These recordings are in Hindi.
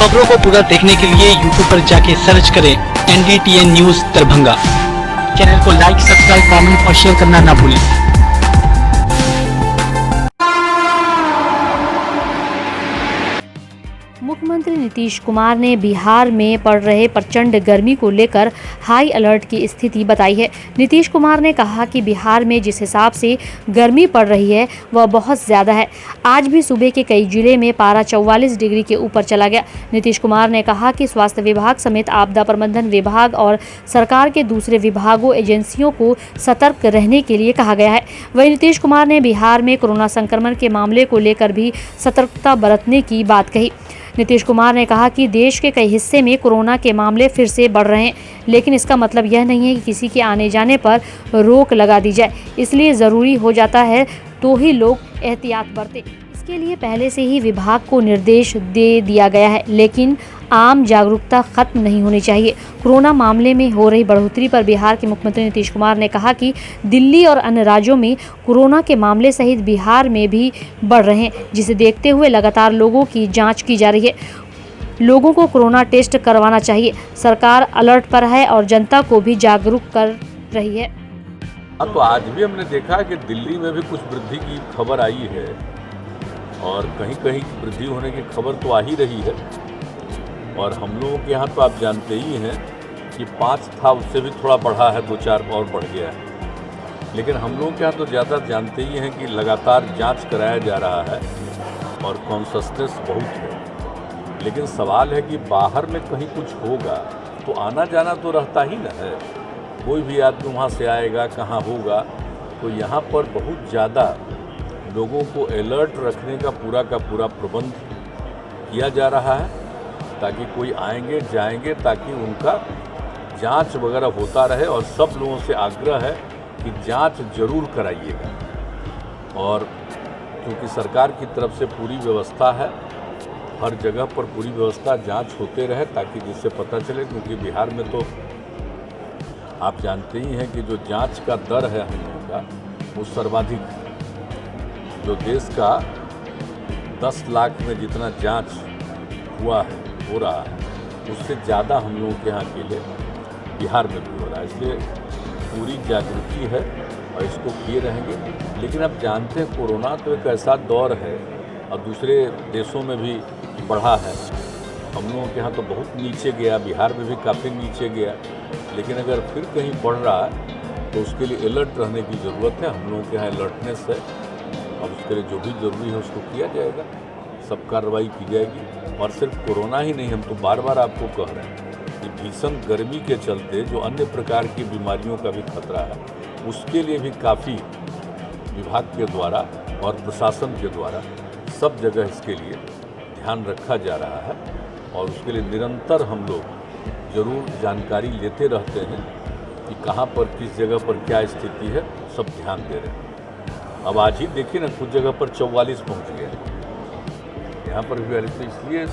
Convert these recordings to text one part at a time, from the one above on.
खबरों को पूरा देखने के लिए YouTube पर जाके सर्च करें NDTN न्यूज दरभंगा। चैनल को लाइक, सब्सक्राइब, कमेंट और शेयर करना ना भूलें। मुख्यमंत्री नीतीश कुमार ने बिहार में पड़ रहे प्रचंड गर्मी को लेकर हाई अलर्ट की स्थिति बताई है। नीतीश कुमार ने कहा कि बिहार में जिस हिसाब से गर्मी पड़ रही है वह बहुत ज़्यादा है। आज भी सूबे के कई जिले में पारा 44 डिग्री के ऊपर चला गया। नीतीश कुमार ने कहा कि स्वास्थ्य विभाग समेत आपदा प्रबंधन विभाग और सरकार के दूसरे विभागों एजेंसियों को सतर्क रहने के लिए कहा गया है। वहीं नीतीश कुमार ने बिहार में कोरोना संक्रमण के मामले को लेकर भी सतर्कता बरतने की बात कही। नीतीश कुमार ने कहा कि देश के कई हिस्से में कोरोना के मामले फिर से बढ़ रहे हैं, लेकिन इसका मतलब यह नहीं है कि किसी के आने जाने पर रोक लगा दी जाए। इसलिए ज़रूरी हो जाता है तो ही लोग एहतियात बरतें। इसके लिए पहले से ही विभाग को निर्देश दे दिया गया है, लेकिन आम जागरूकता खत्म नहीं होनी चाहिए। कोरोना मामले में हो रही बढ़ोतरी पर बिहार के मुख्यमंत्री नीतीश कुमार ने कहा कि दिल्ली और अन्य राज्यों में कोरोना के मामले सहित बिहार में भी बढ़ रहे हैं, जिसे देखते हुए लगातार लोगों की जांच की जा रही है। लोगों को कोरोना टेस्ट करवाना चाहिए। सरकार अलर्ट पर है और जनता को भी जागरूक कर रही है। तो आज भी हमने देखा कि दिल्ली में भी कुछ वृद्धि की खबर आई है और कहीं कहीं वृद्धि होने की खबर तो आ ही रही है। और हम लोगों के यहाँ तो आप जानते ही हैं कि 5 था, उससे भी थोड़ा बढ़ा है, 2-4 और बढ़ गया है। लेकिन हम लोगों के यहाँ तो ज़्यादा जानते ही हैं कि लगातार जांच कराया जा रहा है और कॉन्शसनेस बहुत है। लेकिन सवाल है कि बाहर में कहीं कुछ होगा तो आना जाना तो रहता ही न है। कोई भी आदमी वहाँ से आएगा, कहाँ होगा। तो यहाँ पर बहुत ज़्यादा लोगों को अलर्ट रखने का पूरा प्रबंध किया जा रहा है, ताकि कोई आएंगे जाएंगे ताकि उनका जांच वगैरह होता रहे। और सब लोगों से आग्रह है कि जांच जरूर कराइएगा। और क्योंकि सरकार की तरफ से पूरी व्यवस्था है, हर जगह पर पूरी व्यवस्था, जांच होते रहे ताकि जिससे पता चले। क्योंकि बिहार में तो आप जानते ही हैं कि जो जांच का दर है हम लोगों का वो सर्वाधिक है। जो देश का 10 लाख में जितना जांच हुआ है, हो रहा है, उससे ज़्यादा हम लोगों के यहाँ के लिए बिहार में भी हो रहा है। इसलिए पूरी जागृति है और इसको किए रहेंगे। लेकिन आप जानते हैं कोरोना तो एक ऐसा दौर है और दूसरे देशों में भी बढ़ा है। हम लोगों के यहाँ तो बहुत नीचे गया, बिहार में भी काफ़ी नीचे गया। लेकिन अगर फिर कहीं बढ़ रहा है तो उसके लिए अलर्ट रहने की ज़रूरत है। हम लोगों के यहाँ अलर्टनेस है और उसके लिए जो भी ज़रूरी है उसको किया जाएगा, सब कार्रवाई की जाएगी। और सिर्फ कोरोना ही नहीं, हम तो बार बार आपको कह रहे हैं कि भीषण गर्मी के चलते जो अन्य प्रकार की बीमारियों का भी खतरा है, उसके लिए भी काफ़ी विभाग के द्वारा और प्रशासन के द्वारा सब जगह इसके लिए ध्यान रखा जा रहा है। और उसके लिए निरंतर हम लोग ज़रूर जानकारी लेते रहते हैं कि कहाँ पर किस जगह पर क्या स्थिति है, सब ध्यान दे रहे हैं। अब आज ही देखिए ना, कुछ जगह पर 44 पहुँच गया, यहाँ पर भी तो इसलिए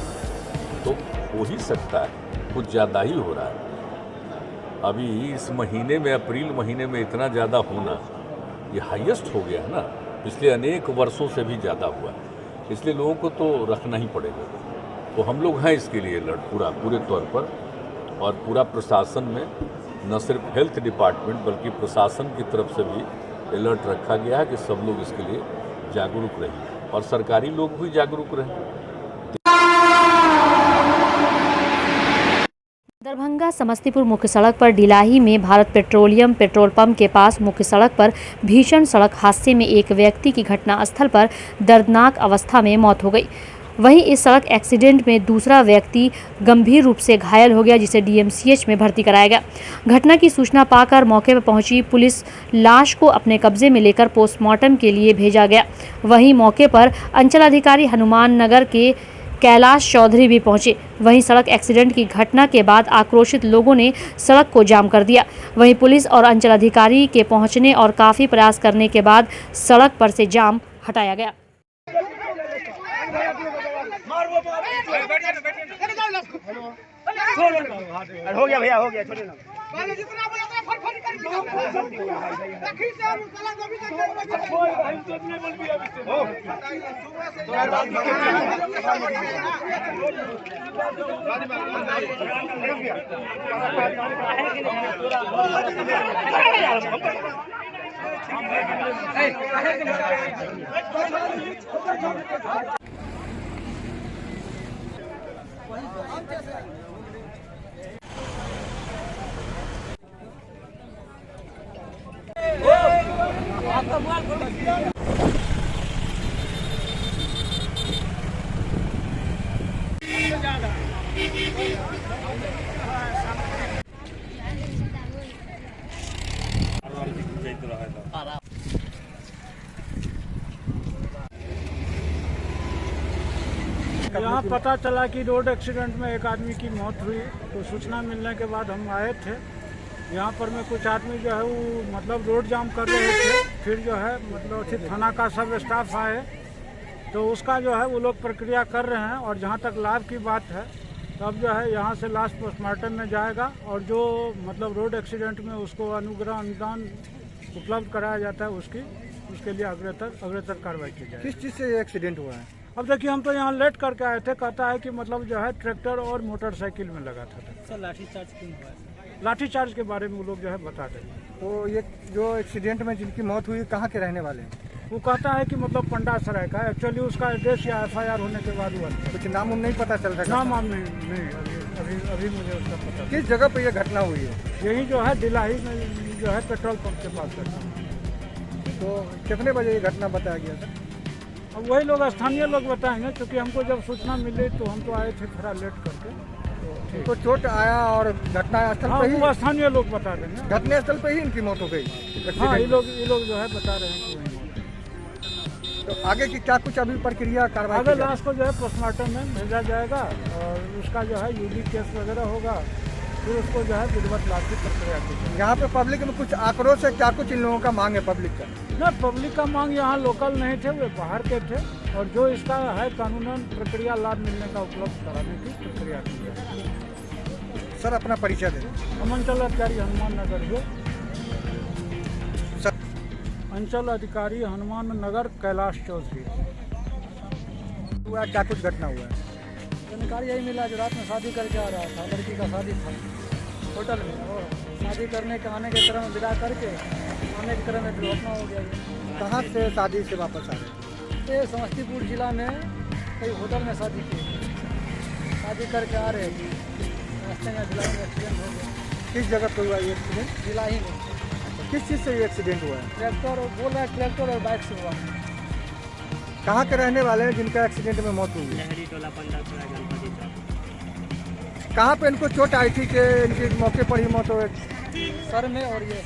तो हो ही सकता है, कुछ ज़्यादा ही हो रहा है। अभी इस महीने में, अप्रैल महीने में इतना ज़्यादा होना ये हाईएस्ट हो गया है ना, पिछले अनेक वर्षों से भी ज़्यादा हुआ है। इसलिए लोगों को तो रखना ही पड़ेगा। तो हम लोग हैं इसके लिए अलर्ट पूरे तौर पर। और पूरा प्रशासन में न सिर्फ हेल्थ डिपार्टमेंट बल्कि प्रशासन की तरफ से भी अलर्ट रखा गया है कि सब लोग इसके लिए जागरूक रहें और सरकारी लोग भी जागरूक रहें। दरभंगा समस्तीपुर मुख्य सड़क पर डिलाही में भारत पेट्रोलियम पेट्रोल पंप के पास मुख्य सड़क पर भीषण सड़क हादसे में एक व्यक्ति की घटनास्थल पर दर्दनाक अवस्था में मौत हो गई। वहीं इस सड़क एक्सीडेंट में दूसरा व्यक्ति गंभीर रूप से घायल हो गया, जिसे डीएमसीएच में भर्ती कराया गया। घटना की सूचना पाकर मौके पर पहुंची पुलिस लाश को अपने कब्जे में लेकर पोस्टमार्टम के लिए भेजा गया। वहीं मौके पर अंचलाधिकारी हनुमान नगर के कैलाश चौधरी भी पहुंचे। वहीं सड़क एक्सीडेंट की घटना के बाद आक्रोशित लोगों ने सड़क को जाम कर दिया। वहीं पुलिस और अंचलाधिकारी के पहुंचने और काफ़ी प्रयास करने के बाद सड़क पर से जाम हटाया गया। हो गया भैया, हो गया, छोड़े ना। यहाँ पता चला कि रोड एक्सीडेंट में एक आदमी की मौत हुई, तो सूचना मिलने के बाद हम आए थे। यहाँ पर में कुछ आदमी जो है वो मतलब रोड जाम कर रहे थे, फिर जो है मतलब थाना का सब स्टाफ आए, तो उसका जो है वो लोग प्रक्रिया कर रहे हैं। और जहाँ तक लाभ की बात है, तब जो है यहाँ से लाश पोस्टमार्टम में जाएगा और जो मतलब रोड एक्सीडेंट में उसको अनुदान उपलब्ध कराया जाता है उसके लिए अग्रतर कार्रवाई की जाए। किस चीज़ से ये एक्सीडेंट हुआ है? अब देखिए, हम तो यहाँ लेट करके आए थे। कहता है कि मतलब जो है ट्रैक्टर और मोटरसाइकिल में लगा था। सर लाठीचार्ज क्यों हुआ है? लाठीचार्ज के बारे में वो लोग जो है बता देंगे। तो ये जो एक्सीडेंट में जिनकी मौत हुई कहाँ के रहने वाले हैं? वो कहता है कि मतलब पंडा सराय का। एक्चुअली उसका एड्रेस या FIR होने के बाद हुआ। कुछ नाम नहीं पता चल रहा? नाम नहीं अभी मुझे उसका पता। किस जगह पे ये घटना हुई है? यही जो है दिलाही में जो है पेट्रोल पंप के पास घटना। तो कितने बजे ये घटना बताया गया था? अब वही लोग स्थानीय लोग बताएंगे, क्योंकि हमको जब सूचना मिली तो हम तो आए थे थोड़ा लेट करके। तो चोट आया और घटना स्थल हाँ, पे ही? वो स्थानीय लोग बता देंगे। घटना स्थल पे ही इनकी मौत हो गई? हाँ, ये लोग जो है बता रहे हैं कि वही मौत है। तो आगे की क्या कुछ अभी प्रक्रिया कार्रवाई? आगे लाश को जो है पोस्टमार्टम में भेजा जाएगा और उसका जो है UD केस वगैरह होगा, फिर उसको जो है विधिवत लाश की प्रक्रिया की जाएगी। यहाँ पे पब्लिक में कुछ आक्रोश है, क्या कुछ इन लोगों का मांग है पब्लिक का? ना, पब्लिक का मांग यहाँ लोकल नहीं थे, वे बाहर के थे। और जो इसका है कानूनन प्रक्रिया लाभ मिलने का उपलब्ध कराने की प्रक्रिया की जाए। सर अपना परिचय दें। हम अंचल अधिकारी हनुमान नगर हुए। सर अंचल अधिकारी हनुमान नगर कैलाश चौधरी। हुआ क्या कुछ घटना हुआ है? जानकारी यही मिला जो रात में शादी करके आ रहा था, लड़की का शादी था होटल में, और शादी करने के आने के क्रम में विदा करके आने के क्रम में दुर्घटना हो गया। कहाँ से शादी से वापस आ रहे थे? ये समस्तीपुर जिला में कई होटल में शादी की, शादी करके आ रहे थे, रास्ते में जिला में एक्सीडेंट हो गया। किस जगह पे हुआ ये एक्सीडेंट? जिला ही में किस चीज़ से ये एक्सीडेंट हुआ है? ट्रैक्टर बोल रहा है, ट्रैक्टर और बाइक से हुआ। कहाँ के रहने वाले हैं जिनका एक्सीडेंट में मौत हुई? लहरी टोला पंडा गणपति चौक। कहाँ पे इनको चोट आई थी कि इनके मौके पर ही मौत हो गई? सर में और ये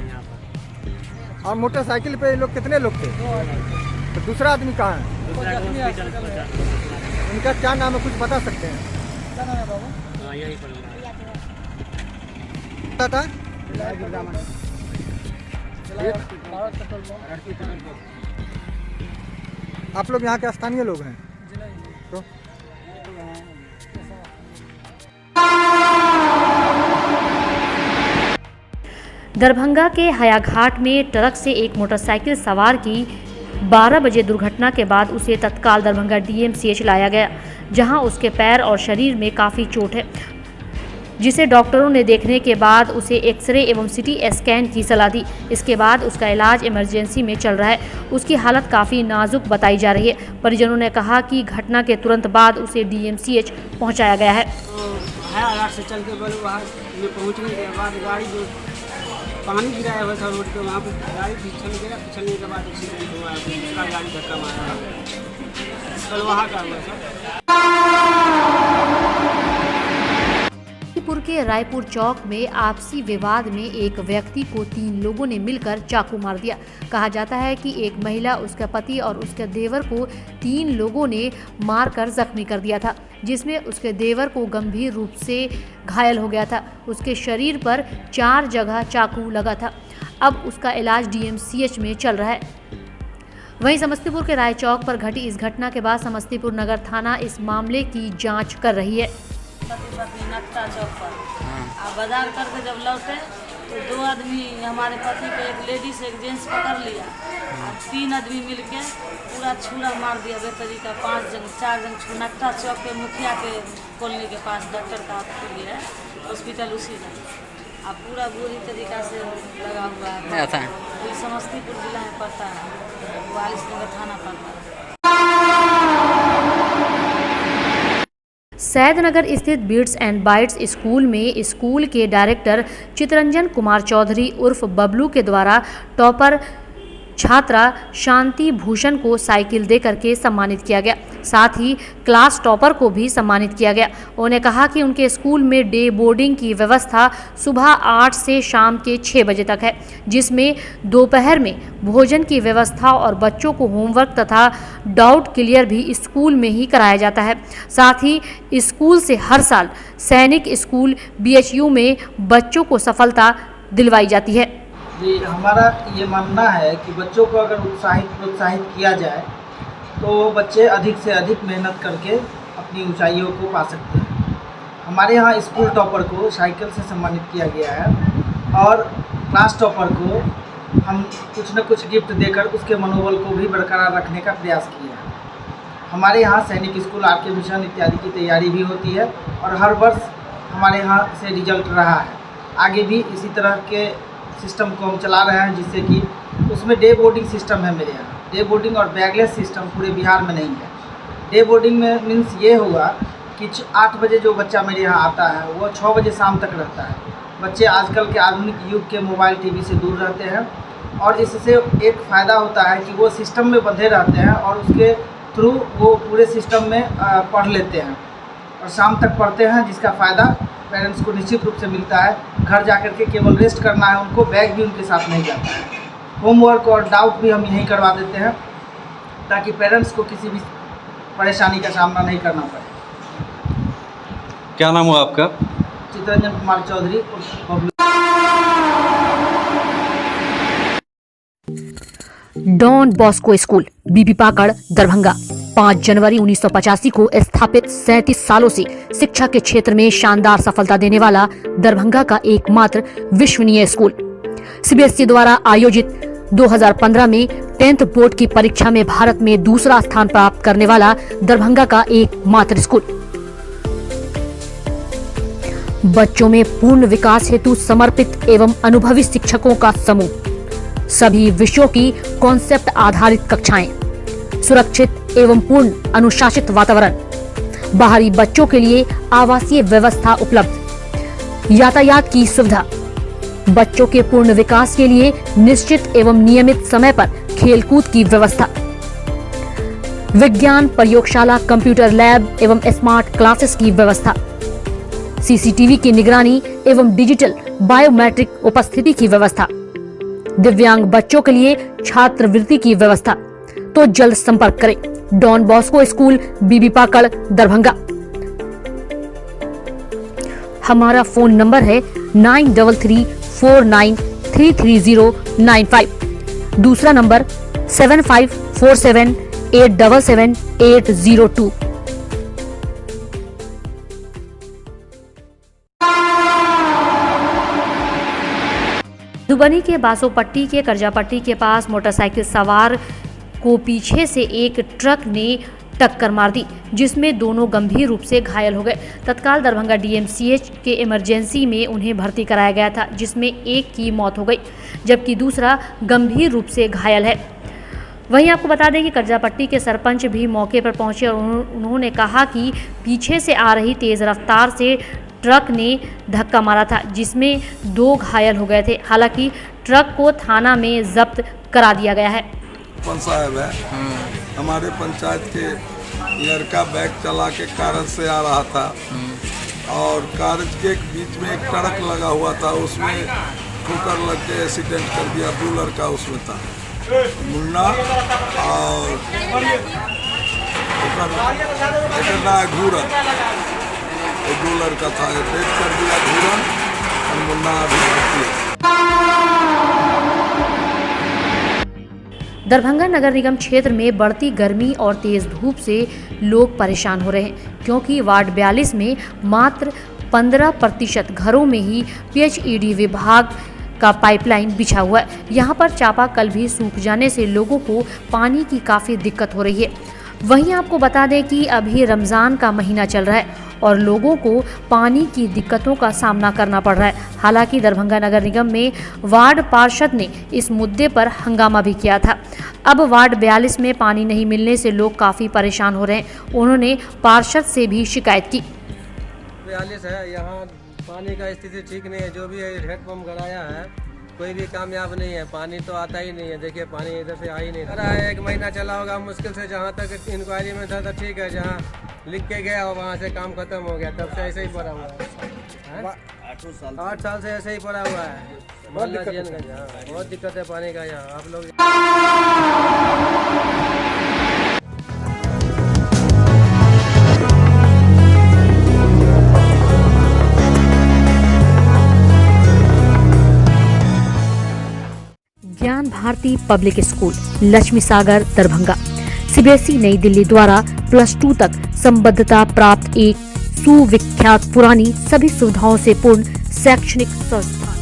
यहाँ पर और मोटरसाइकिल पे ये लोग कितने लोग थे? 2 आदमी। तो दूसरा आदमी कहाँ है? दूसरा जख्मी हॉस्पिटल हॉस्पिटल में। पहुँचा। इनका क्या नाम है, कुछ बता सकते हैं? क्या नाम है बाबू? हाँ, यहीं पर पता था? Bharat petrol pump. आप लोग यहाँ के स्थानीय लोग हैं? जिला ही में। तो दरभंगा के हयाघाट में ट्रक से एक मोटरसाइकिल सवार की 12 बजे दुर्घटना के बाद उसे तत्काल दरभंगा DMCH लाया गया, जहां उसके पैर और शरीर में काफ़ी चोट है, जिसे डॉक्टरों ने देखने के बाद उसे एक्सरे एवं CT स्कैन की सलाह दी। इसके बाद उसका इलाज इमरजेंसी में चल रहा है। उसकी हालत काफ़ी नाजुक बताई जा रही है। परिजनों ने कहा कि घटना के तुरंत बाद उसे DMCH पहुंचाया गया है। हयाघाट से चल के बोले वहाँ में पहुँचने के बाद गाड़ी जो पानी गिराया हुआ था रोड पे, वहाँ पे गाड़ी फिसल गया। फिसलने के बाद एक्सीडेंट हुआ, दूसरा गाड़ी धक्का मारा। कल वहाँ का हुआ सर। समस्तीपुर के रायपुर चौक में आपसी विवाद में एक व्यक्ति को 3 लोगों ने मिलकर चाकू मार दिया। कहा जाता है कि एक महिला, उसका पति और उसके देवर को 3 लोगों ने मारकर जख्मी कर दिया था, जिसमें उसके देवर को गंभीर रूप से घायल हो गया था। उसके शरीर पर 4 जगह चाकू लगा था। अब उसका इलाज DMCH में चल रहा है। वहीं समस्तीपुर के राय चौक पर घटी इस घटना के बाद समस्तीपुर नगर थाना इस मामले की जाँच कर रही है। पति पत्नी नक्ता चौक पर बाजार करके जब लौटे तो 2 आदमी हमारे पति को, एक लेडीज एक जेंट्स पकड़ लिया और 3 आदमी मिलके पूरा छुरा मार दिया बेतरीका। 4 जन नक्टा चौक पे मुखिया के कॉलोनी के पास डॉक्टर का खुली है हॉस्पिटल, उसी में अब पूरा बुरी तरीका से लगा हुआ है। ये समस्तीपुर जिला में पड़ता है, 42 नंबर थाना पड़ता है। सैदनगर स्थित बीट्स एंड बाइट्स स्कूल में स्कूल के डायरेक्टर चितरंजन कुमार चौधरी उर्फ बबलू के द्वारा टॉपर छात्रा शांति भूषण को साइकिल देकर के सम्मानित किया गया। साथ ही क्लास टॉपर को भी सम्मानित किया गया। उन्होंने कहा कि उनके स्कूल में डे बोर्डिंग की व्यवस्था सुबह 8 से शाम के 6 बजे तक है, जिसमें दोपहर में भोजन की व्यवस्था और बच्चों को होमवर्क तथा डाउट क्लियर भी स्कूल में ही कराया जाता है। साथ ही स्कूल से हर साल सैनिक स्कूल BHU में बच्चों को सफलता दिलवाई जाती है। जी, हमारा ये मानना है कि बच्चों को अगर प्रोत्साहित किया जाए तो बच्चे अधिक से अधिक मेहनत करके अपनी ऊंचाइयों को पा सकते हैं। हमारे यहाँ स्कूल टॉपर को साइकिल से सम्मानित किया गया है और क्लास टॉपर को हम कुछ न कुछ गिफ्ट देकर उसके मनोबल को भी बरकरार रखने का प्रयास किया है। हमारे यहाँ सैनिक स्कूल RK मिशन इत्यादि की तैयारी भी होती है और हर वर्ष हमारे यहाँ से रिजल्ट रहा है। आगे भी इसी तरह के सिस्टम को हम चला रहे हैं, जिससे कि उसमें डे बोर्डिंग सिस्टम है मेरे यहाँ। डे बोर्डिंग और बैगलेस सिस्टम पूरे बिहार में नहीं है। डे बोर्डिंग में मीन्स ये हुआ कि 8 बजे जो बच्चा मेरे यहाँ आता है वो 6 बजे शाम तक रहता है। बच्चे आजकल के आधुनिक युग के मोबाइल TV से दूर रहते हैं और इससे एक फ़ायदा होता है कि वो सिस्टम में बंधे रहते हैं और उसके थ्रू वो पूरे सिस्टम में पढ़ लेते हैं और शाम तक पढ़ते हैं, जिसका फ़ायदा पेरेंट्स को निश्चित रूप से मिलता है। घर जाकर के केवल रेस्ट करना है उनको, बैग भी उनके साथ नहीं जाता है। होमवर्क और डाउट भी हम यहीं करवा देते हैं ताकि पेरेंट्स को किसी भी परेशानी का सामना नहीं करना पड़े। क्या नाम हुआ आपका? Chitranjan Kumar Chaudhary. Don Bosco school Bibi Pakar Darbhanga 5 जनवरी 1985 को स्थापित 37 सालों से शिक्षा के क्षेत्र में शानदार सफलता देने वाला दरभंगा का एकमात्र विश्वसनीय स्कूल। CBSE द्वारा आयोजित 2015 में 10th बोर्ड की परीक्षा में भारत में दूसरा स्थान प्राप्त करने वाला दरभंगा का एकमात्र स्कूल। बच्चों में पूर्ण विकास हेतु समर्पित एवं अनुभवी शिक्षकों का समूह, सभी विषयों की कॉन्सेप्ट आधारित कक्षाएं, सुरक्षित एवं पूर्ण अनुशासित वातावरण, बाहरी बच्चों के लिए आवासीय व्यवस्था उपलब्ध, यातायात की सुविधा, बच्चों के पूर्ण विकास के लिए निश्चित एवं नियमित समय पर खेलकूद की व्यवस्था, विज्ञान प्रयोगशाला, कंप्यूटर लैब एवं स्मार्ट क्लासेस की व्यवस्था, CCTV की निगरानी एवं डिजिटल बायोमेट्रिक उपस्थिति की व्यवस्था, दिव्यांग बच्चों के लिए छात्रवृत्ति की व्यवस्था। तो जल्द संपर्क करें don Bosco school Bibi Pakar Darbhanga. हमारा फोन नंबर है 9334933095। दूसरा नंबर 7547877802। मधुबनी के बासोपट्टी के करजापट्टी के पास मोटरसाइकिल सवार को पीछे से एक ट्रक ने टक्कर मार दी, जिसमें दोनों गंभीर रूप से घायल हो गए। तत्काल दरभंगा DMCH के इमरजेंसी में उन्हें भर्ती कराया गया था, जिसमें एक की मौत हो गई जबकि दूसरा गंभीर रूप से घायल है। वहीं आपको बता दें कि करजापट्टी के सरपंच भी मौके पर पहुंचे और उन्होंने कहा कि पीछे से आ रही तेज रफ्तार से ट्रक ने धक्का मारा था, जिसमें 2 घायल हो गए थे। हालांकि ट्रक को थाना में जब्त करा दिया गया है। साहब है, हमारे पंचायत के लड़का बैग चला के कारज से आ रहा था और कारज के बीच में एक ट्रक लगा हुआ था, उसमें ठोकर लग के एक्सीडेंट कर दिया। 2 लड़का उसमें था, मुन्ना और घूरन। 2 लड़का था, डेथ कर दिया घूरन और मुन्ना अभी भर्ती है। दरभंगा नगर निगम क्षेत्र में बढ़ती गर्मी और तेज धूप से लोग परेशान हो रहे हैं, क्योंकि वार्ड 42 में मात्र 15% घरों में ही PHED विभाग का पाइपलाइन बिछा हुआ है। यहाँ पर चापाकल भी सूख जाने से लोगों को पानी की काफ़ी दिक्कत हो रही है। वहीं आपको बता दें कि अभी रमज़ान का महीना चल रहा है और लोगों को पानी की दिक्कतों का सामना करना पड़ रहा है। हालांकि दरभंगा नगर निगम में वार्ड पार्षद ने इस मुद्दे पर हंगामा भी किया था। अब वार्ड 42 में पानी नहीं मिलने से लोग काफ़ी परेशान हो रहे हैं। उन्होंने पार्षद से भी शिकायत की। 42 है, यहाँ पानी का स्थिति ठीक नहीं है। जो भी हेडपम्प कराया है कोई भी कामयाब नहीं है। पानी तो आता ही नहीं है। देखिए पानी इधर से आ ही नहीं रहा है। 1 महीना चला होगा मुश्किल से। जहाँ तक इंक्वायरी में था तो ठीक है, जहाँ लिख के गया और वहाँ से काम खत्म हो गया, तब से ऐसे ही पड़ा हुआ है। 8 साल से ऐसे ही पड़ा हुआ है। बहुत दिक्कत है पानी का यहाँ। आप लोग ज्ञान Bharati Public School Lakshmi Sagar Darbhanga CBSE नई दिल्ली द्वारा +2 तक संबद्धता प्राप्त एक सुविख्यात पुरानी सभी सुविधाओं से पूर्ण शैक्षणिक संस्थान।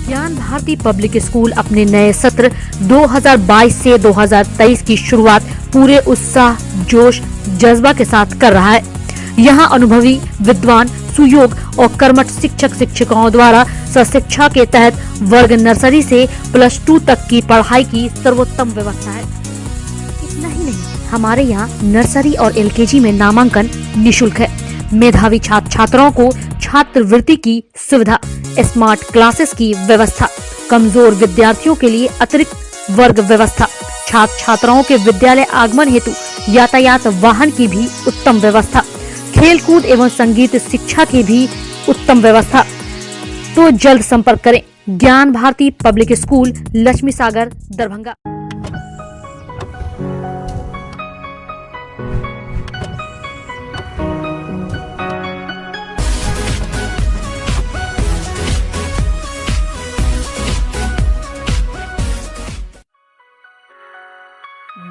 ज्ञान भारती पब्लिक स्कूल अपने नए सत्र 2022 से 2023 की शुरुआत पूरे उत्साह, जोश, जज्बा के साथ कर रहा है। यहाँ अनुभवी, विद्वान, सुयोग और कर्मठ शिक्षक शिक्षिकाओं द्वारा शिक्षा के तहत वर्ग नर्सरी से +2 तक की पढ़ाई की सर्वोत्तम व्यवस्था है। इतना ही नहीं, हमारे यहाँ नर्सरी और एलकेजी में नामांकन निशुल्क है। मेधावी छात्र छात्राओं को छात्रवृत्ति की सुविधा, स्मार्ट क्लासेस की व्यवस्था, कमजोर विद्यार्थियों के लिए अतिरिक्त वर्ग व्यवस्था, छात्र छात्राओं के विद्यालय आगमन हेतु यातायात वाहन की भी उत्तम व्यवस्था, खेलकूद एवं संगीत शिक्षा की भी उत्तम व्यवस्था। तो जल्द संपर्क करें Gyan Bharati Public School Lakshmi Sagar Darbhanga.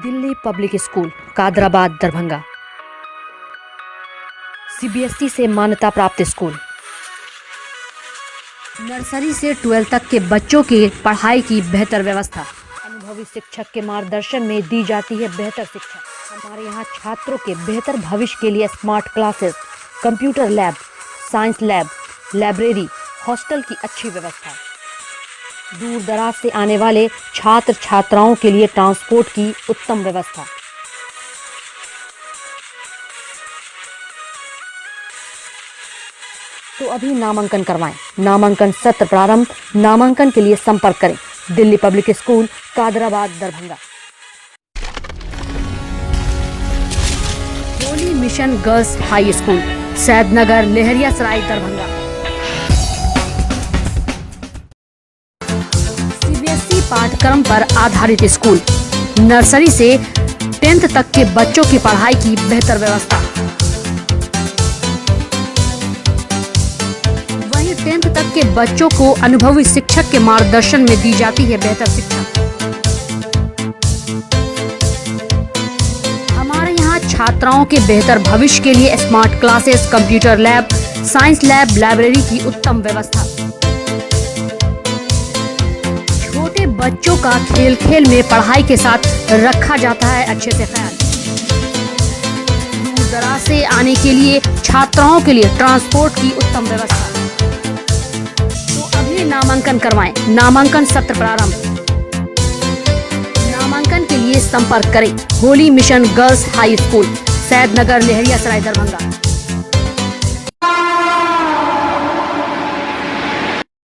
Delhi public school Kadrabad Darbhanga CBSE से मान्यता प्राप्त स्कूल। नर्सरी से 12 तक के बच्चों की पढ़ाई की बेहतर व्यवस्था। अनुभवी शिक्षक के मार्गदर्शन में दी जाती है बेहतर शिक्षा। हमारे यहाँ छात्रों के बेहतर भविष्य के लिए smart classes, computer lab, science lab, library, hostel की अच्छी व्यवस्था। दूर दराज से आने वाले छात्र छात्राओं के लिए ट्रांसपोर्ट की उत्तम व्यवस्था। तो अभी नामांकन करवाएं। नामांकन सत्र प्रारंभ। नामांकन के लिए संपर्क करें Delhi public school Kadrabad Darbhanga. Holy mission girls high school Saidnagar Laheriasarai Darbhanga. CBSE पाठ्यक्रम पर आधारित स्कूल। नर्सरी से 10th तक के बच्चों की पढ़ाई की बेहतर व्यवस्था। 10th तक के बच्चों को अनुभवी शिक्षक के मार्गदर्शन में दी जाती है बेहतर शिक्षा। हमारे यहाँ छात्राओं के बेहतर भविष्य के लिए smart classes, computer lab, science lab, library की उत्तम व्यवस्था। छोटे बच्चों का खेल खेल में पढ़ाई के साथ रखा जाता है अच्छे से ख्याल। दूर दराज से आने के लिए छात्राओं के लिए ट्रांसपोर्ट की उत्तम व्यवस्था। नामांकन करवाएं। नामांकन सत्र प्रारंभ। नामांकन के लिए संपर्क करें Holi mission girls high school Saidnagar Laheriasarai Darbhanga.